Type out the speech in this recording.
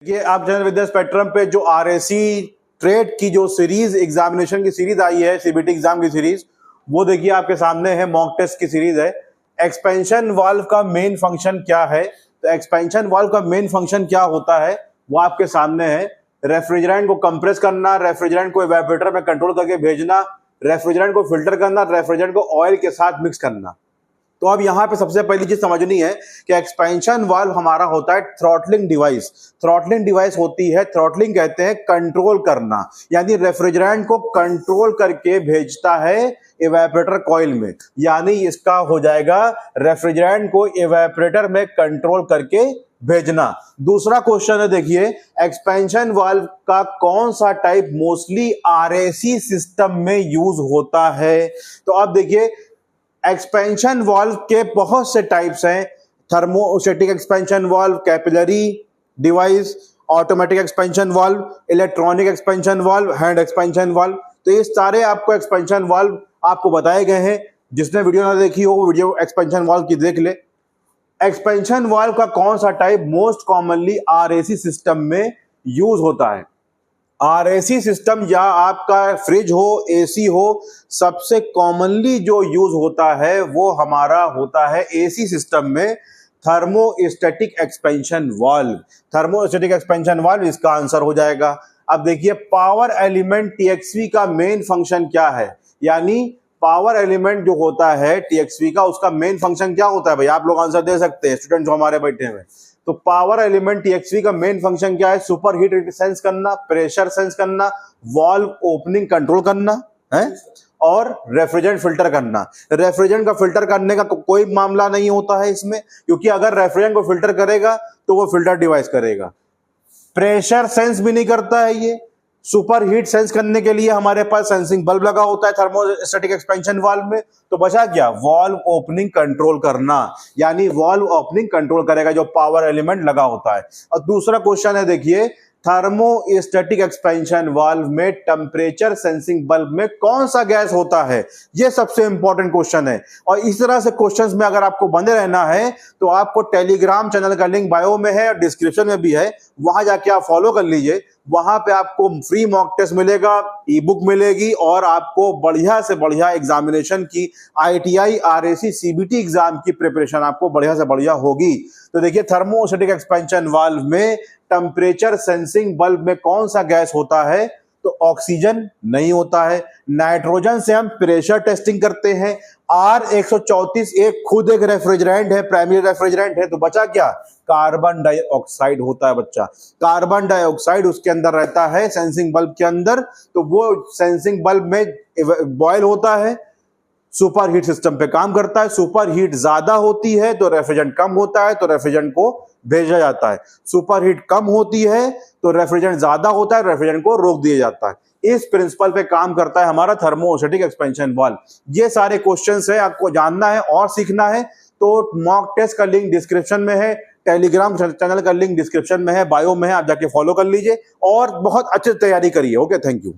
ये आप जनरल विद्या स्पेक्ट्रम पे जो आरएसी ट्रेड की जो सीरीज एग्जामिनेशन की सीरीज आई है, सीबीटी एग्जाम की सीरीज, वो देखिए आपके सामने है। मॉक टेस्ट की सीरीज है। एक्सपेंशन वाल्व का मेन फंक्शन क्या है? तो एक्सपेंशन वाल्व का मेन फंक्शन क्या होता है वो आपके सामने है। रेफ्रिजरेंट को कंप्रेस करना, रेफ्रिजरेंट को इवेपोरेटर में कंट्रोल करके भेजना, रेफ्रिजरेंट को फिल्टर करना, रेफ्रिजरेंट को ऑयल के साथ मिक्स करना। तो अब यहां पे सबसे पहली चीज समझनी है कि एक्सपेंशन वाल्व हमारा होता है थ्रॉटलिंग डिवाइस। थ्रॉटलिंग डिवाइस होती है, थ्रॉटलिंग कहते हैं कंट्रोल करना, यानी रेफ्रिजरेंट को कंट्रोल करके भेजता है इवेपोरेटर कॉइल में। यानी इसका हो जाएगा रेफ्रिजरेंट को इवेपोरेटर में कंट्रोल करके भेजना। दूसरा क्वेश्चन है, देखिए एक्सपेंशन वाल्व का कौन सा टाइप मोस्टली आरएसी सिस्टम में यूज होता है? तो अब देखिए एक्सपेंशन वाल्व के बहुत से टाइप्स हैं। Thermostatic expansion valve, capillary device, automatic expansion valve, electronic expansion valve, hand expansion valve. तो ये सारे आपको एक्सपेंशन वाल्व आपको बताए गए हैं। जिसने वीडियो ना देखी हो वो वीडियो एक्सपेंशन वाल्व की देख ले। एक्सपेंशन वाल्व का कौन सा type most commonly RAC system में यूज होता है? आरएसी सिस्टम या आपका फ्रिज हो, एसी हो, सबसे कॉमनली जो यूज होता है वो हमारा होता है एसी सिस्टम में thermostatic expansion valve. Thermostatic expansion valve इसका आंसर हो जाएगा। अब देखिए पावर एलिमेंट टीएक्सवी का मेन फंक्शन क्या है? यानी पावर एलिमेंट जो होता है टीएक्सवी का, उसका मेन फंक्शन क्या होता है? भाई आप लोग आंसर दे सकते हैं, स्टूडेंट जो हमारे बैठे हुए। तो पावर एलिमेंट टीएक्सवी का मेन फंक्शन क्या है? सुपर हीट सेंस करना, प्रेशर सेंस करना, वाल्व ओपनिंग कंट्रोल करना है, और रेफ्रिजरेंट फिल्टर करना। रेफ्रिजरेंट का फिल्टर करने का कोई मामला नहीं होता है इसमें, क्योंकि अगर रेफ्रिजरेंट को फिल्टर करेगा तो वो फिल्टर डिवाइस करेगा। प्रेशर सेंस भी नहीं करता है ये। सुपर हीट सेंस करने के लिए हमारे पास सेंसिंग बल्ब लगा होता है थर्मोस्टेटिक एक्सपेंशन वाल्व में। तो बचा क्या? वाल्व ओपनिंग कंट्रोल करना, यानी वाल्व ओपनिंग कंट्रोल करेगा जो पावर एलिमेंट लगा होता है। और दूसरा क्वेश्चन है, देखिए थर्मोस्टेटिक एक्सपेंशन वाल्व में टेम्परेचर सेंसिंग बल्ब में कौन सा गैस होता है? यह सबसे इंपॉर्टेंट क्वेश्चन है। और इस तरह से क्वेश्चंस में अगर आपको बने रहना है तो आपको टेलीग्राम चैनल का लिंक बायो में है और डिस्क्रिप्शन में भी है, वहां जाके आप फॉलो कर लीजिए। वहां पे आपको फ्री मॉक टेस्ट मिलेगा, ई बुक मिलेगी, और आपको बढ़िया से बढ़िया एग्जामिनेशन की आईटीआई, आरएसी, सीबीटी एग्जाम की प्रिपरेशन आपको बढ़िया से बढ़िया होगी। तो देखिए थर्मोस्टेटिक एक्सपेंशन वाल्व में टेम्परेचर सेंसिंग बल्ब में कौन सा गैस होता है? तो ऑक्सीजन नहीं होता है। नाइट्रोजन से हम प्रेशर टेस्टिंग करते हैं। R134 एक खुद एक रेफ्रिजरेंट है, प्राइमरी रेफ्रिजरेंट है। तो बचा क्या? कार्बन डाइऑक्साइड होता है बच्चा। कार्बन डाइऑक्साइड उसके अंदर रहता है सेंसिंग बल्ब के अंदर। तो वो सेंसिंग बल्ब में बॉयल होता है, सुपर हीट सिस्टम पे काम करता है। सुपर हीट ज्यादा होती है तो रेफ्रिजरेंट कम होता है, तो रेफ्रिजरेंट को भेजा जाता है। सुपर हीट कम होती है तो रेफ्रिजरेंट ज्यादा होता है, रेफ्रिजरेंट को रोक दिया जाता है। इस प्रिंसिपल पे काम करता है हमारा थर्मोस्टेटिक एक्सपेंशन वाल्व। ये सारे क्वेश्चंस है, आपको जानना है और सीखना है तो मॉक टेस्ट का लिंक डिस्क्रिप्शन में है, टेलीग्राम चैनल का लिंक डिस्क्रिप्शन में है, बायो में है, आप जाके फॉलो कर लीजिए और बहुत अच्छे तैयारी करिए। Okay, thank you.